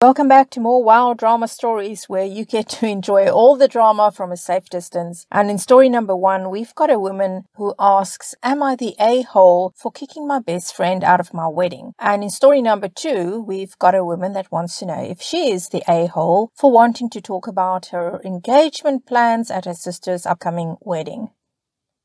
Welcome back to more wild drama stories where you get to enjoy all the drama from a safe distance. And in story number 1, we've got a woman who asks, am I the a-hole for kicking my best friend out of my wedding? And in story number 2, we've got a woman that wants to know if she is the a-hole for wanting to talk about her engagement plans at her sister's upcoming wedding.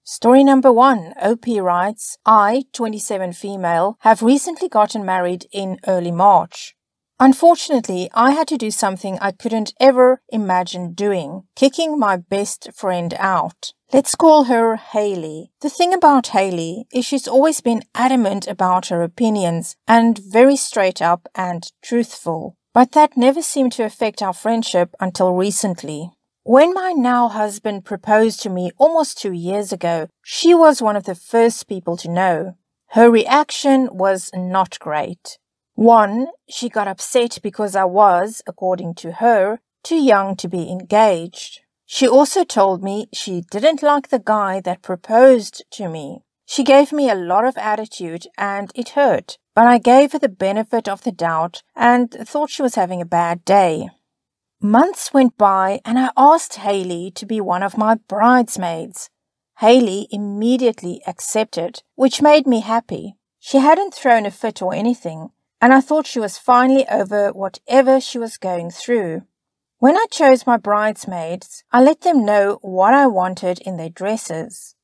Story number 1, OP writes, I, 27 female, have recently gotten married in early March. Unfortunately, I had to do something I couldn't ever imagine doing, kicking my best friend out. Let's call her Hayley. The thing about Hayley is she's always been adamant about her opinions and very straight up and truthful. But that never seemed to affect our friendship until recently. When my now husband proposed to me almost 2 years ago, she was one of the first people to know. Her reaction was not great. 1, she got upset because I was, according to her, too young to be engaged. She also told me she didn't like the guy that proposed to me. She gave me a lot of attitude and it hurt, but I gave her the benefit of the doubt and thought she was having a bad day. Months went by and I asked Hayley to be one of my bridesmaids. Hayley immediately accepted, which made me happy. She hadn't thrown a fit or anything, and I thought she was finally over whatever she was going through. When I chose my bridesmaids, I let them know what I wanted in their dresses.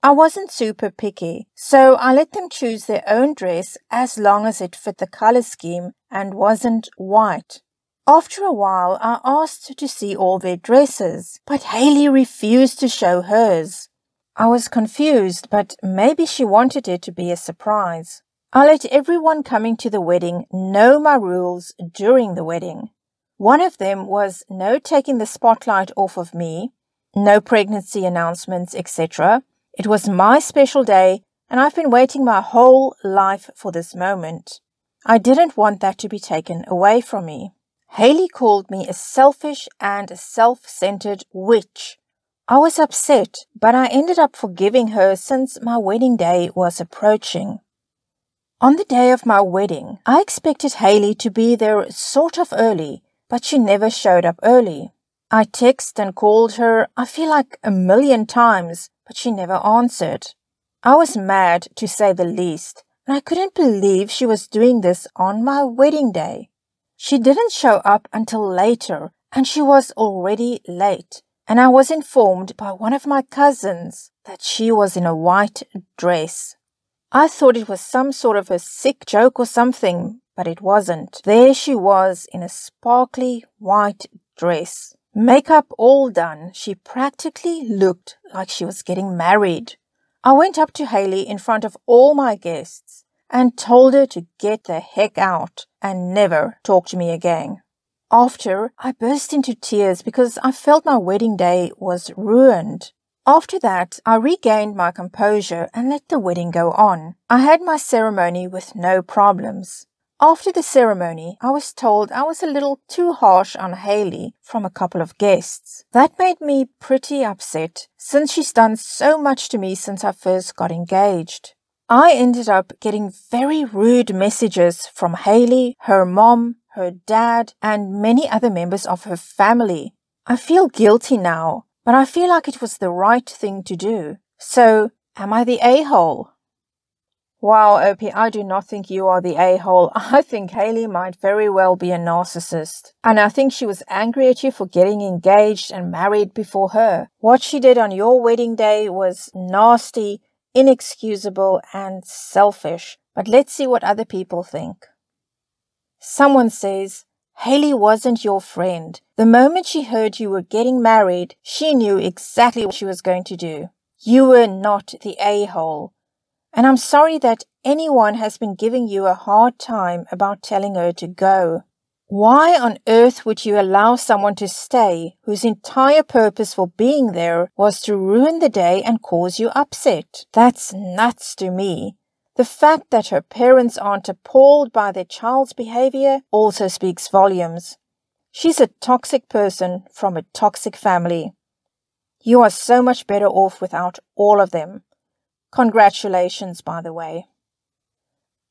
I wasn't super picky, so I let them choose their own dress as long as it fit the color scheme and wasn't white. After a while, I asked to see all their dresses, but Hayley refused to show hers. I was confused, but maybe she wanted it to be a surprise. I let everyone coming to the wedding know my rules during the wedding. One of them was no taking the spotlight off of me, no pregnancy announcements, etc. It was my special day, and I've been waiting my whole life for this moment. I didn't want that to be taken away from me. Hayley called me a selfish and self-centered witch. I was upset, but I ended up forgiving her since my wedding day was approaching. On the day of my wedding, I expected Hayley to be there sort of early, but she never showed up early. I texted and called her, I feel like 1,000,000 times, but she never answered. I was mad, to say the least, and I couldn't believe she was doing this on my wedding day. She didn't show up until later, and she was already late, and I was informed by one of my cousins that she was in a white dress. I thought it was some sort of a sick joke or something, but it wasn't. There she was in a sparkly white dress. Makeup all done, she practically looked like she was getting married. I went up to Hayley in front of all my guests and told her to get the heck out and never talk to me again. After, I burst into tears because I felt my wedding day was ruined. After that, I regained my composure and let the wedding go on. I had my ceremony with no problems. After the ceremony, I was told I was a little too harsh on Hayley from a couple of guests. That made me pretty upset, since she's done so much to me since I first got engaged. I ended up getting very rude messages from Hayley, her mom, her dad, and many other members of her family. I feel guilty now, but I feel like it was the right thing to do. So, am I the a-hole? Wow, Opie, I do not think you are the a-hole. I think Hayley might very well be a narcissist. And I think she was angry at you for getting engaged and married before her. What she did on your wedding day was nasty, inexcusable, and selfish. But let's see what other people think. Someone says, Hayley wasn't your friend. The moment she heard you were getting married, she knew exactly what she was going to do. You were not the a-hole. And I'm sorry that anyone has been giving you a hard time about telling her to go. Why on earth would you allow someone to stay whose entire purpose for being there was to ruin the day and cause you upset? That's nuts to me. The fact that her parents aren't appalled by their child's behavior also speaks volumes. She's a toxic person from a toxic family. You are so much better off without all of them. Congratulations, by the way.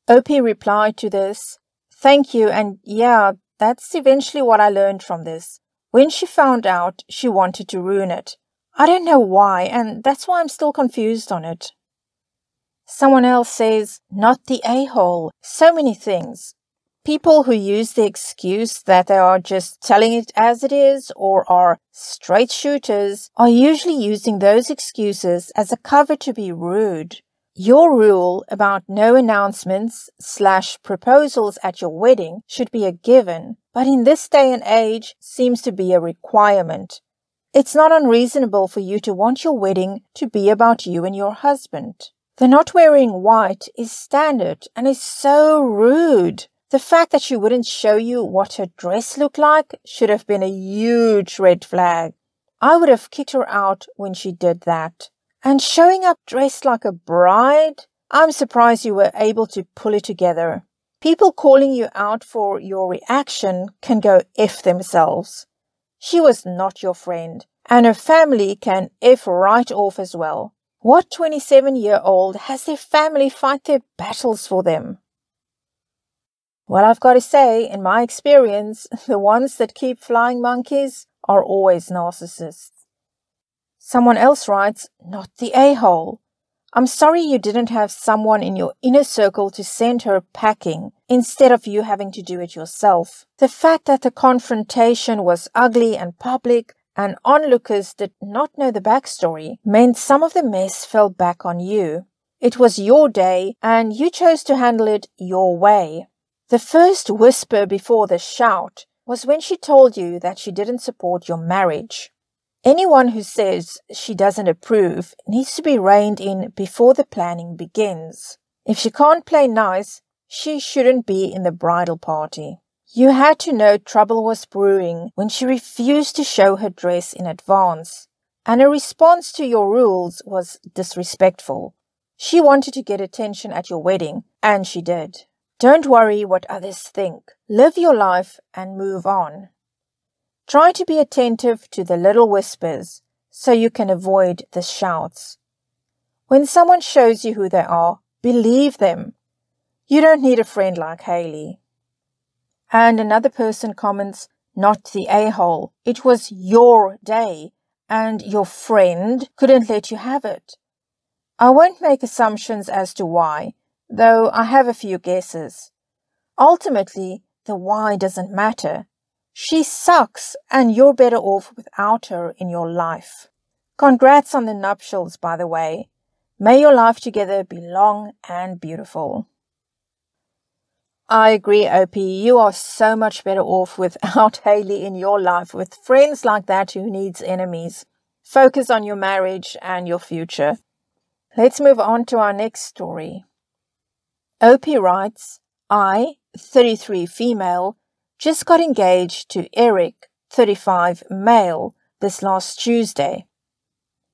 Opie replied to this, "Thank you, and yeah, that's eventually what I learned from this. When she found out, she wanted to ruin it. I don't know why, and that's why I'm still confused on it. Someone else says, not the a-hole. So many things. People who use the excuse that they are just telling it as it is or are straight shooters are usually using those excuses as a cover to be rude. Your rule about no announcements/proposals at your wedding should be a given, but in this day and age seems to be a requirement. It's not unreasonable for you to want your wedding to be about you and your husband. The not wearing white is standard and is so rude. The fact that she wouldn't show you what her dress looked like should have been a huge red flag. I would have kicked her out when she did that. And showing up dressed like a bride? I'm surprised you were able to pull it together. People calling you out for your reaction can go F themselves. She was not your friend, and her family can F right off as well. What 27-year-old has their family fight their battles for them? Well, I've got to say, in my experience, the ones that keep flying monkeys are always narcissists. Someone else writes, not the a-hole. I'm sorry you didn't have someone in your inner circle to send her packing instead of you having to do it yourself. The fact that the confrontation was ugly and public and onlookers did not know the backstory meant some of the mess fell back on you. It was your day and you chose to handle it your way. The first whisper before the shout was when she told you that she didn't support your marriage. Anyone who says she doesn't approve needs to be reined in before the planning begins. If she can't play nice, she shouldn't be in the bridal party. You had to know trouble was brewing when she refused to show her dress in advance, and her response to your rules was disrespectful. She wanted to get attention at your wedding, and she did. Don't worry what others think. Live your life and move on. Try to be attentive to the little whispers so you can avoid the shouts. When someone shows you who they are, believe them. You don't need a friend like Hayley. And another person comments, not the a-hole. It was your day and your friend couldn't let you have it. I won't make assumptions as to why, though I have a few guesses. Ultimately, the why doesn't matter. She sucks and you're better off without her in your life. Congrats on the nuptials, by the way. May your life together be long and beautiful. I agree, OP. You are so much better off without Hayley in your life, with friends like that who needs enemies. Focus on your marriage and your future. Let's move on to our next story. OP writes, I, 33 female, just got engaged to Eric, 35 male, this last Tuesday.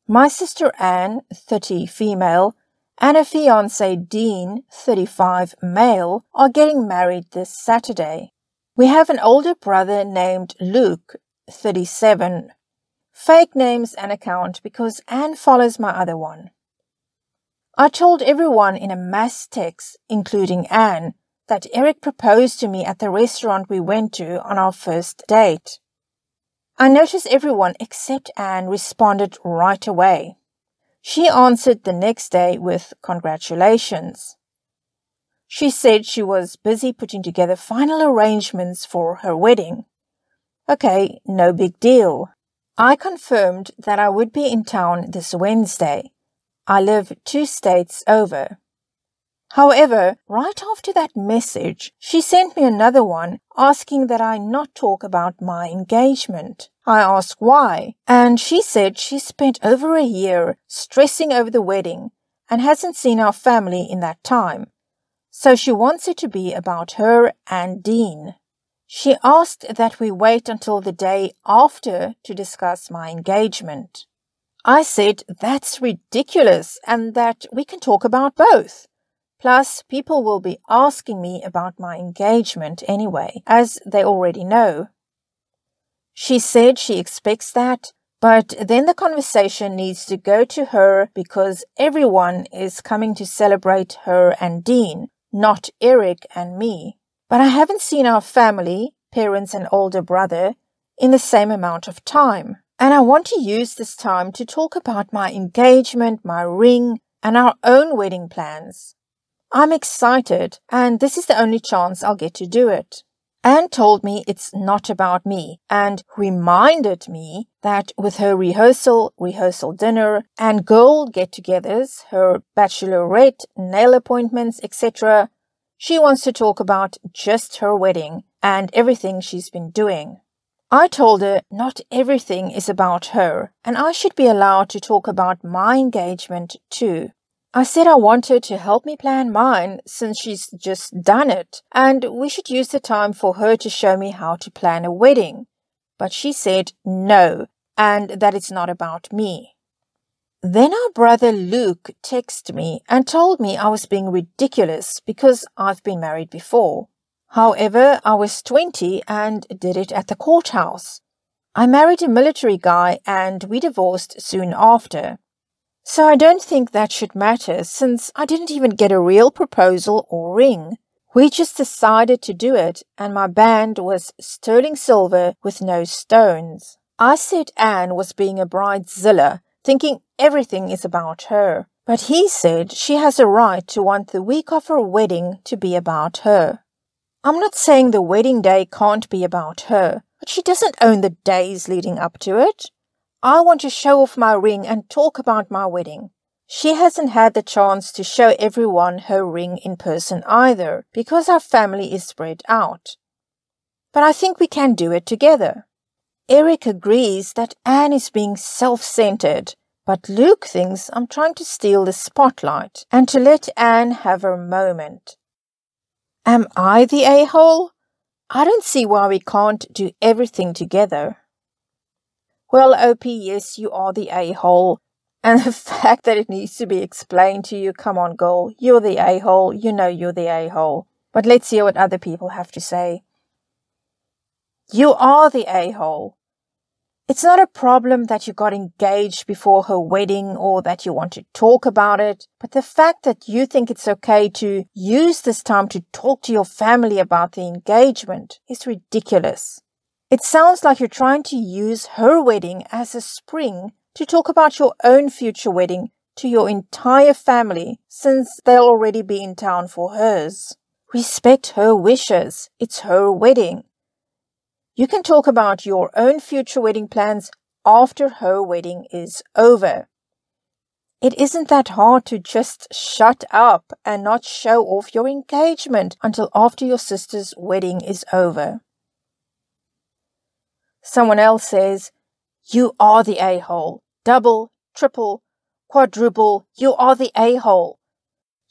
My sister Anne, 30 female, and her fiancé Dean, 35 male, are getting married this Saturday. We have an older brother named Luke, 37. Fake names and account because Anne follows my other one. I told everyone in a mass text, including Anne, that Eric proposed to me at the restaurant we went to on our first date. I noticed everyone except Anne responded right away. She answered the next day with congratulations. She said she was busy putting together final arrangements for her wedding. Okay, no big deal. I confirmed that I would be in town this Wednesday. I live 2 states over. However, right after that message, she sent me another one asking that I not talk about my engagement. I asked why, and she said she spent over a year stressing over the wedding and hasn't seen our family in that time, so she wants it to be about her and Dean. She asked that we wait until the day after to discuss my engagement. I said that's ridiculous and that we can talk about both. Plus, people will be asking me about my engagement anyway, as they already know. She said she expects that, but then the conversation needs to go to her because everyone is coming to celebrate her and Dean, not Eric and me. But I haven't seen our family, parents and older brother in the same amount of time. And I want to use this time to talk about my engagement, my ring, and our own wedding plans. I'm excited, and this is the only chance I'll get to do it. Anne told me it's not about me and reminded me that with her rehearsal dinner, and girl get-togethers, her bachelorette, nail appointments, etc., she wants to talk about just her wedding and everything she's been doing. I told her not everything is about her, and I should be allowed to talk about my engagement too. I said I want her to help me plan mine since she's just done it, and we should use the time for her to show me how to plan a wedding. But she said no, and that it's not about me. Then our brother Luke texted me and told me I was being ridiculous because I've been married before. However, I was 20 and did it at the courthouse. I married a military guy and we divorced soon after. So I don't think that should matter since I didn't even get a real proposal or ring. We just decided to do it and my band was sterling silver with no stones. I said Anne was being a bridezilla, thinking everything is about her. But he said she has a right to want the week of her wedding to be about her. I'm not saying the wedding day can't be about her, but she doesn't own the days leading up to it. I want to show off my ring and talk about my wedding. She hasn't had the chance to show everyone her ring in person either, because our family is spread out. But I think we can do it together. Eric agrees that Anne is being self-centered, but Luke thinks I'm trying to steal the spotlight and to let Anne have her moment. Am I the a-hole? I don't see why we can't do everything together. Well, OP, yes, you are the a-hole. And the fact that it needs to be explained to you, come on, girl, you're the a-hole, you know you're the a-hole. But let's hear what other people have to say. You are the a-hole. It's not a problem that you got engaged before her wedding or that you want to talk about it, but the fact that you think it's okay to use this time to talk to your family about the engagement is ridiculous. It sounds like you're trying to use her wedding as a spring to talk about your own future wedding to your entire family since they'll already be in town for hers. Respect her wishes. It's her wedding. You can talk about your own future wedding plans after her wedding is over. It isn't that hard to just shut up and not show off your engagement until after your sister's wedding is over. Someone else says, you are the a-hole. Double, triple, quadruple, you are the a-hole.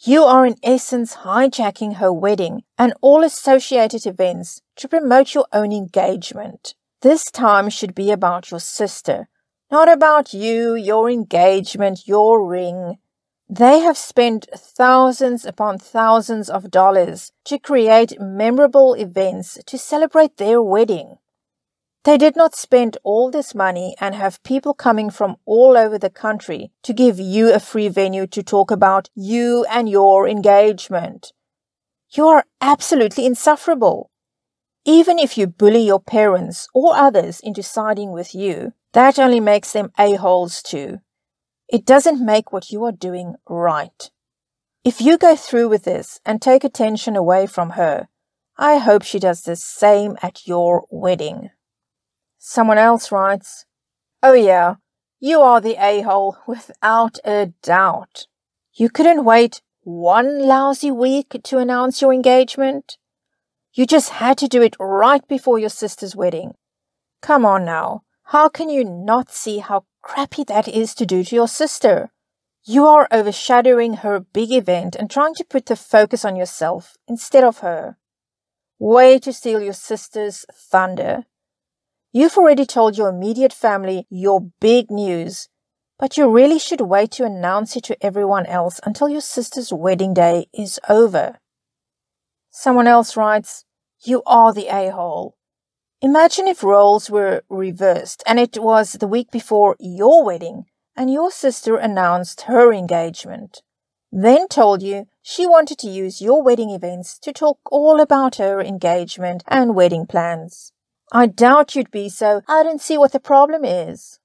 You are in essence hijacking her wedding and all associated events to promote your own engagement. This time should be about your sister, not about you, your engagement, your ring. They have spent thousands upon thousands of dollars to create memorable events to celebrate their wedding. They did not spend all this money and have people coming from all over the country to give you a free venue to talk about you and your engagement. You are absolutely insufferable. Even if you bully your parents or others into siding with you, that only makes them a-holes too. It doesn't make what you are doing right. If you go through with this and take attention away from her, I hope she does the same at your wedding. Someone else writes, oh yeah, you are the a-hole without a doubt. You couldn't wait one lousy week to announce your engagement? You just had to do it right before your sister's wedding. Come on now, how can you not see how crappy that is to do to your sister? You are overshadowing her big event and trying to put the focus on yourself instead of her. Way to steal your sister's thunder. You've already told your immediate family your big news, but you really should wait to announce it to everyone else until your sister's wedding day is over. Someone else writes, you are the a-hole. Imagine if roles were reversed and it was the week before your wedding and your sister announced her engagement, then told you She wanted to use your wedding events to talk all about her engagement and wedding plans. I doubt you'd be, so I don't see what the problem is.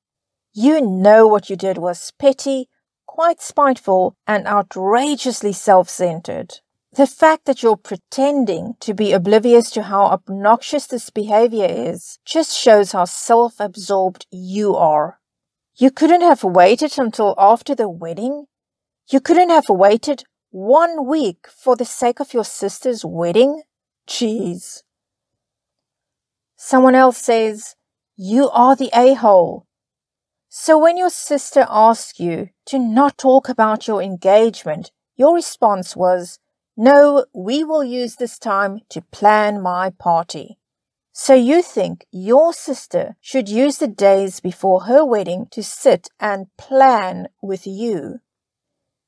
You know what you did was petty, quite spiteful, and outrageously self-centered. The fact that you're pretending to be oblivious to how obnoxious this behavior is just shows how self-absorbed you are. You couldn't have waited until after the wedding? You couldn't have waited 1 week for the sake of your sister's wedding? Jeez. Someone else says, you are the a-hole. So when your sister asked you to not talk about your engagement, your response was, no, we will use this time to plan my party. So you think your sister should use the days before her wedding to sit and plan with you.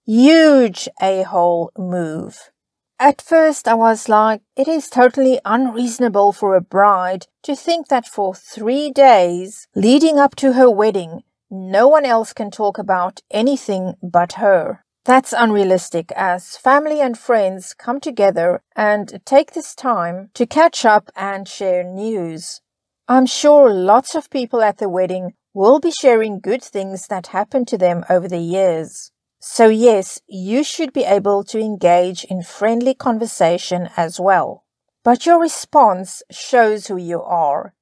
Huge a-hole move. At first I was like, it is totally unreasonable for a bride to think that for 3 days leading up to her wedding, no one else can talk about anything but her. That's unrealistic, as family and friends come together and take this time to catch up and share news. I'm sure lots of people at the wedding will be sharing good things that happened to them over the years. So yes, you should be able to engage in friendly conversation as well. But your response shows who you are.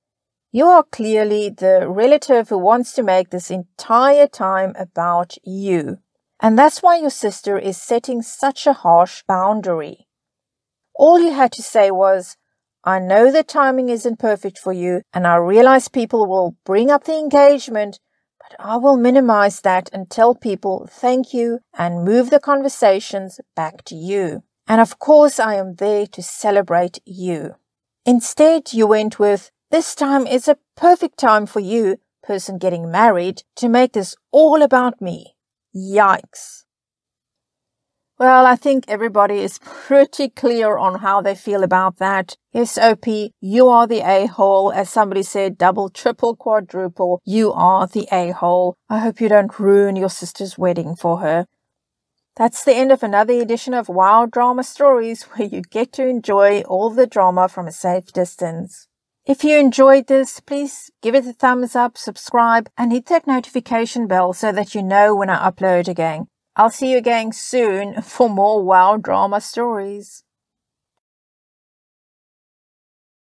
You are clearly the relative who wants to make this entire time about you. And that's why your sister is setting such a harsh boundary. All you had to say was, I know the timing isn't perfect for you, and I realize people will bring up the engagement, but I will minimize that and tell people thank you and move the conversations back to you. And of course, I am there to celebrate you. Instead, you went with, this time is a perfect time for you, person getting married, to make this all about me. Yikes. Well, I think everybody is pretty clear on how they feel about that. Yes, OP, you are the a-hole. As somebody said, double, triple, quadruple, you are the a-hole. I hope you don't ruin your sister's wedding for her. That's the end of another edition of Wow Drama Stories, where you get to enjoy all the drama from a safe distance. If you enjoyed this, please give it a thumbs up, subscribe, and hit that notification bell so that you know when I upload again. I'll see you again soon for more Wow Drama Stories.